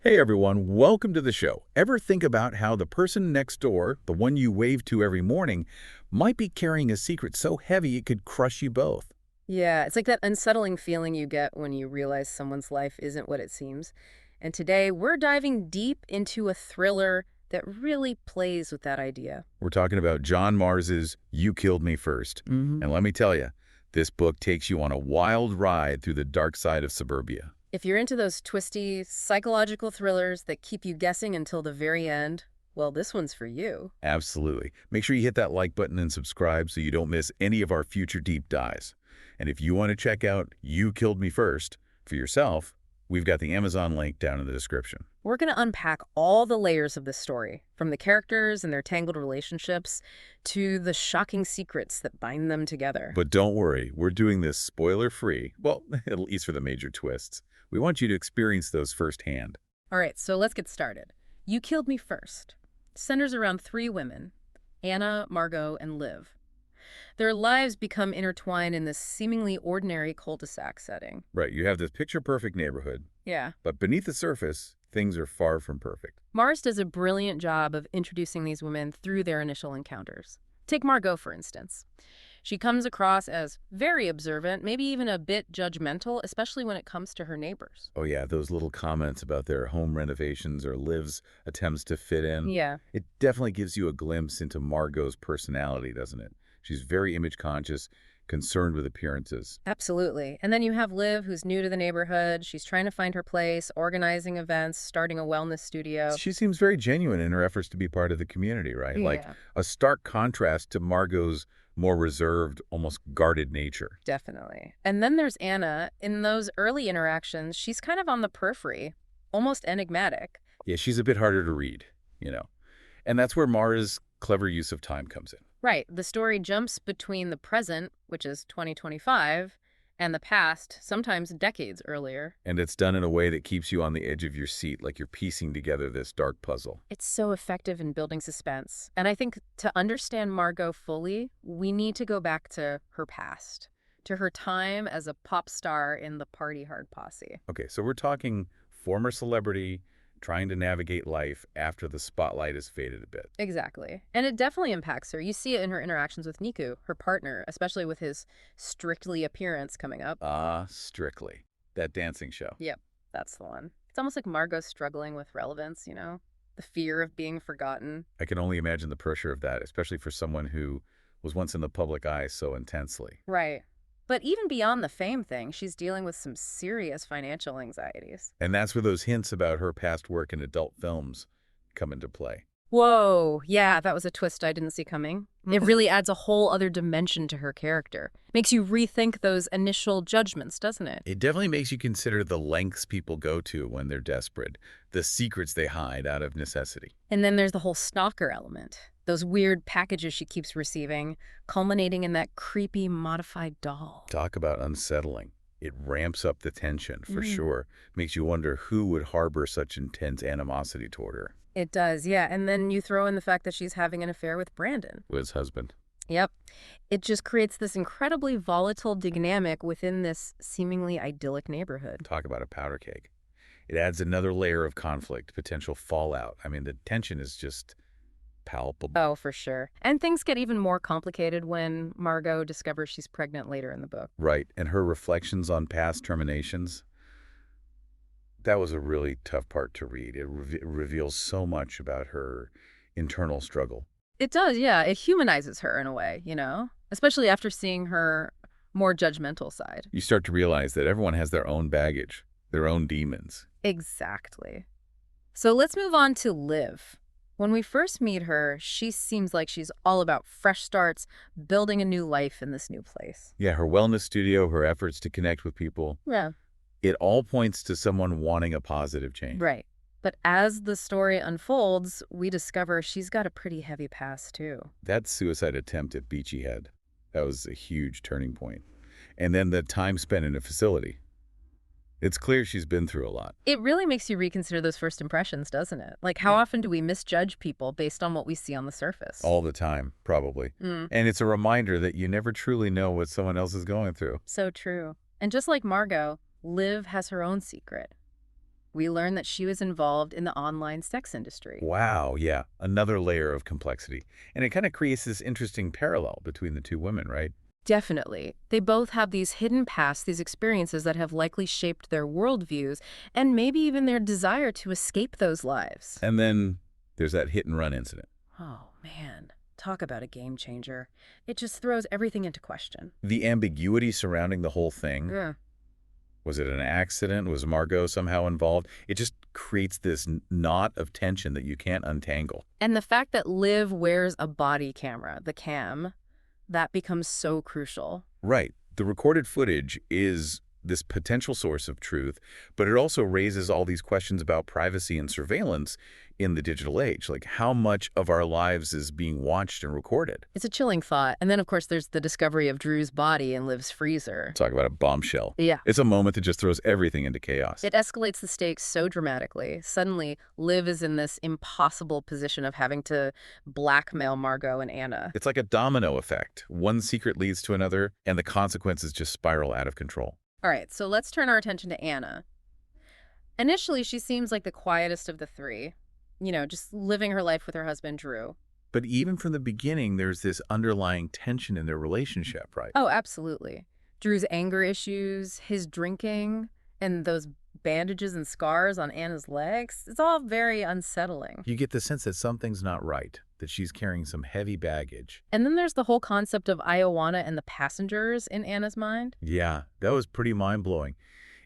Hey everyone, welcome to the show. Ever think about how the person next door, the one you wave to every morning, might be carrying a secret so heavy it could crush you both? Yeah, it's like that unsettling feeling you get when you realize someone's life isn't what it seems. And today, we're diving deep into a thriller that really plays with that idea. We're talking about John Mars's You Killed Me First. And let me tell you, this book takes you on a wild ride through the dark side of suburbia. If you're into those twisty, psychological thrillers that keep you guessing until the very end, well, this one's for you. Absolutely. Make sure you hit that like button and subscribe so you don't miss any of our future deep dives. And if you want to check out You Killed Me First for yourself, we've got the Amazon link down in the description. We're going to unpack all the layers of this story, from the characters and their tangled relationships to the shocking secrets that bind them together. But don't worry, we're doing this spoiler-free, well, at least for the major twists. We want you to experience those firsthand. All right, so let's get started. You Killed Me First centers around three women, Anna, Margot, and Liv. Their lives become intertwined in this seemingly ordinary cul-de-sac setting. Right, you have this picture-perfect neighborhood, Yeah. but beneath the surface, things are far from perfect. Mars does a brilliant job of introducing these women through their initial encounters. Take Margot, for instance. She comes across as very observant, maybe even a bit judgmental, especially when it comes to her neighbors. Oh yeah, those little comments about their home renovations or Liv's attempts to fit in. Yeah. It definitely gives you a glimpse into Margot's personality, doesn't it? She's very image-conscious, concerned with appearances. Absolutely. And then you have Liv, who's new to the neighborhood. She's trying to find her place, organizing events, starting a wellness studio. She seems very genuine in her efforts to be part of the community, right? Like Yeah. a stark contrast to Margot's more reserved, almost guarded nature. Definitely. And then there's Anna. In those early interactions, she's kind of on the periphery, almost enigmatic. Yeah, she's a bit harder to read, you know. And that's where Mara's clever use of time comes in. Right. The story jumps between the present, which is 2025, and the past, sometimes decades earlier. And it's done in a way that keeps you on the edge of your seat, like you're piecing together this dark puzzle. It's so effective in building suspense. And I think to understand Margot fully, we need to go back to her past, to her time as a pop star in the Party Hard posse. Okay, so we're talking former celebrity trying to navigate life after the spotlight has faded a bit. Exactly. And it definitely impacts her. You see it in her interactions with Niku, her partner, especially with his Strictly appearance coming up. Ah, Strictly. That dancing show. Yep, that's the one. It's almost like Margot struggling with relevance, you know? The fear of being forgotten. I can only imagine the pressure of that, especially for someone who was once in the public eye so intensely. Right. But even beyond the fame thing, she's dealing with some serious financial anxieties. And that's where those hints about her past work in adult films come into play. Whoa, yeah, that was a twist I didn't see coming. It really adds a whole other dimension to her character. Makes you rethink those initial judgments, doesn't it? It definitely makes you consider the lengths people go to when they're desperate, the secrets they hide out of necessity. And then there's the whole stalker element. Those weird packages she keeps receiving, culminating in that creepy modified doll. Talk about unsettling. It ramps up the tension, for sure. Makes you wonder who would harbor such intense animosity toward her. It does, yeah. And then you throw in the fact that she's having an affair with Brandon. With his husband. Yep. It just creates this incredibly volatile dynamic within this seemingly idyllic neighborhood. Talk about a powder keg. It adds another layer of conflict, potential fallout. I mean, the tension is just palpable. Oh, for sure. And things get even more complicated when Margot discovers she's pregnant later in the book. Right, and her reflections on past terminations, that was a really tough part to read. It reveals so much about her internal struggle. It does, yeah. It humanizes her in a way, you know? Especially after seeing her more judgmental side. You start to realize that everyone has their own baggage, their own demons. Exactly. So let's move on to Liv. When we first meet her, she seems like she's all about fresh starts, building a new life in this new place. Yeah, her wellness studio, her efforts to connect with people, Yeah. it all points to someone wanting a positive change. Right. But as the story unfolds, we discover she's got a pretty heavy past, too. That suicide attempt at Beachy Head, that was a huge turning point. And then the time spent in a facility. It's clear she's been through a lot. It really makes you reconsider those first impressions, doesn't it? Like, how often do we misjudge people based on what we see on the surface? All the time, probably. And it's a reminder that you never truly know what someone else is going through. So true. And just like Margot, Liv has her own secret. we learn that she was involved in the online sex industry. Wow, yeah, another layer of complexity. And it kind of creates this interesting parallel between the two women, right? Definitely. They both have these hidden pasts, these experiences that have likely shaped their worldviews and maybe even their desire to escape those lives. And then there's that hit-and-run incident. Oh, man. Talk about a game changer. It just throws everything into question. The ambiguity surrounding the whole thing. Yeah. Was it an accident? Was Margot somehow involved? It just creates this knot of tension that you can't untangle. And the fact that Liv wears a body camera, the cam, that becomes so crucial. Right. The recorded footage is this potential source of truth, but it also raises all these questions about privacy and surveillance in the digital age. Like, how much of our lives is being watched and recorded? It's a chilling thought. And then, of course, there's the discovery of Drew's body in Liv's freezer. Talk about a bombshell. Yeah. It's a moment that just throws everything into chaos. It escalates the stakes so dramatically. Suddenly, Liv is in this impossible position of having to blackmail Margot and Anna. It's like a domino effect. One secret leads to another, and the consequences just spiral out of control. All right, so let's turn our attention to Anna. Initially, she seems like the quietest of the three. You know, just living her life with her husband, Drew. But even from the beginning, there's this underlying tension in their relationship, right? Oh, absolutely. Drew's anger issues, his drinking, and those bandages and scars on Anna's legs, it's all very unsettling. You get the sense that something's not right, that she's carrying some heavy baggage. And then there's the whole concept of Ioana and the passengers in Anna's mind. Yeah, that was pretty mind-blowing.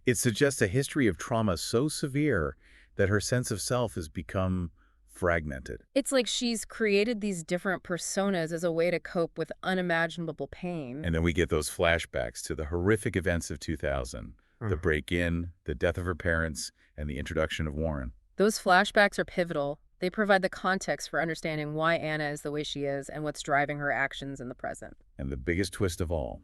It suggests a history of trauma so severe that her sense of self has become fragmented. It's like she's created these different personas as a way to cope with unimaginable pain. And then we get those flashbacks to the horrific events of 2000, the break-in, the death of her parents, and the introduction of Warren. Those flashbacks are pivotal. They provide the context for understanding why Anna is the way she is and what's driving her actions in the present. And the biggest twist of all,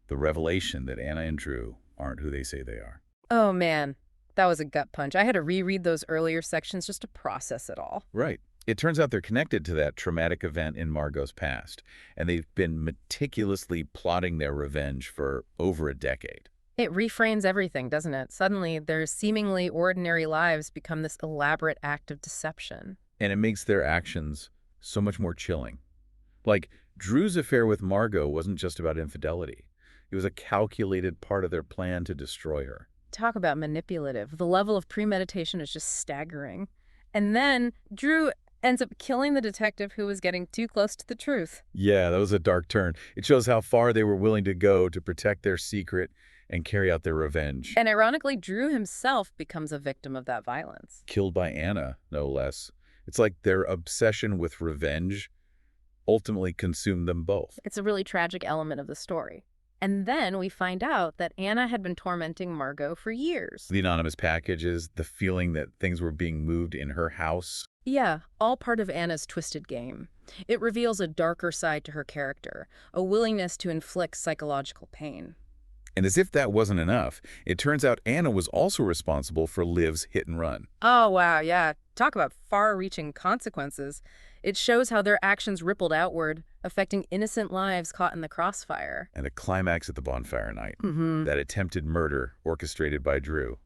the revelation that Anna and Drew aren't who they say they are. Oh, man. That was a gut punch. I had to reread those earlier sections just to process it all. Right. It turns out they're connected to that traumatic event in Margot's past, and they've been meticulously plotting their revenge for over a decade. It reframes everything, doesn't it? Suddenly, their seemingly ordinary lives become this elaborate act of deception. And it makes their actions so much more chilling. Like, Drew's affair with Margot wasn't just about infidelity. It was a calculated part of their plan to destroy her. Talk about manipulative. The level of premeditation is just staggering. And then Drew ends up killing the detective who was getting too close to the truth. Yeah, that was a dark turn. It shows how far they were willing to go to protect their secret and carry out their revenge. And ironically, Drew himself becomes a victim of that violence. Killed by Anna, no less. It's like their obsession with revenge ultimately consumed them both. It's a really tragic element of the story. And then we find out that Anna had been tormenting Margot for years. The anonymous packages, the feeling that things were being moved in her house. Yeah, all part of Anna's twisted game. It reveals a darker side to her character, a willingness to inflict psychological pain. And as if that wasn't enough, it turns out Anna was also responsible for Liv's hit and run. Oh, wow, yeah. Talk about far-reaching consequences. It shows how their actions rippled outward, affecting innocent lives caught in the crossfire. And a climax at the bonfire night. Mm-hmm. That attempted murder orchestrated by Drew.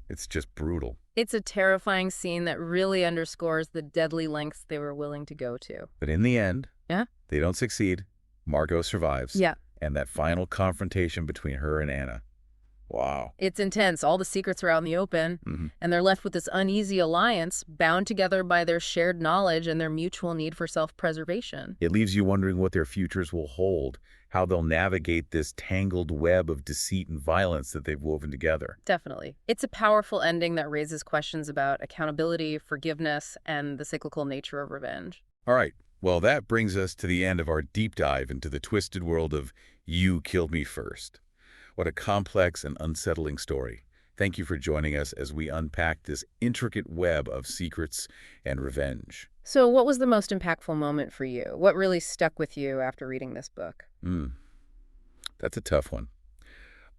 It's just brutal. It's a terrifying scene that really underscores the deadly lengths they were willing to go to. But in the end, Yeah? they don't succeed. Margot survives. Yeah. And that final confrontation between her and Anna. Wow. It's intense. All the secrets are out in the open, Mm-hmm. and they're left with this uneasy alliance, bound together by their shared knowledge and their mutual need for self-preservation. It leaves you wondering what their futures will hold, how they'll navigate this tangled web of deceit and violence that they've woven together. Definitely. It's a powerful ending that raises questions about accountability, forgiveness, and the cyclical nature of revenge. All right. Well, that brings us to the end of our deep dive into the twisted world of You Killed Me First. What a complex and unsettling story. Thank you for joining us as we unpack this intricate web of secrets and revenge. So what was the most impactful moment for you? What really stuck with you after reading this book? That's a tough one.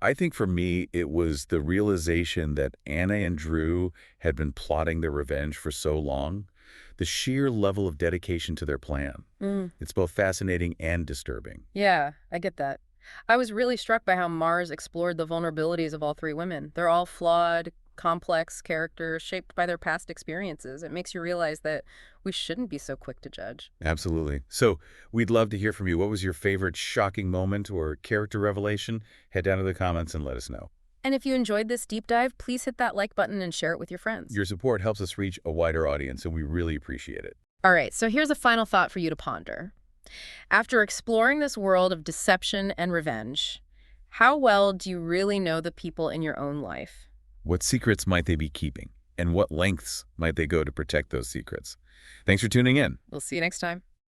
I think for me, it was the realization that Anna and Drew had been plotting their revenge for so long. The sheer level of dedication to their plan. It's both fascinating and disturbing. Yeah, I get that. I was really struck by how Mars explored the vulnerabilities of all three women. They're all flawed, complex characters shaped by their past experiences. It makes you realize that we shouldn't be so quick to judge. Absolutely. So we'd love to hear from you. What was your favorite shocking moment or character revelation? Head down to the comments and let us know. And if you enjoyed this deep dive, please hit that like button and share it with your friends. Your support helps us reach a wider audience, and we really appreciate it. All right, so here's a final thought for you to ponder. After exploring this world of deception and revenge, how well do you really know the people in your own life? What secrets might they be keeping? And what lengths might they go to protect those secrets? Thanks for tuning in. We'll see you next time.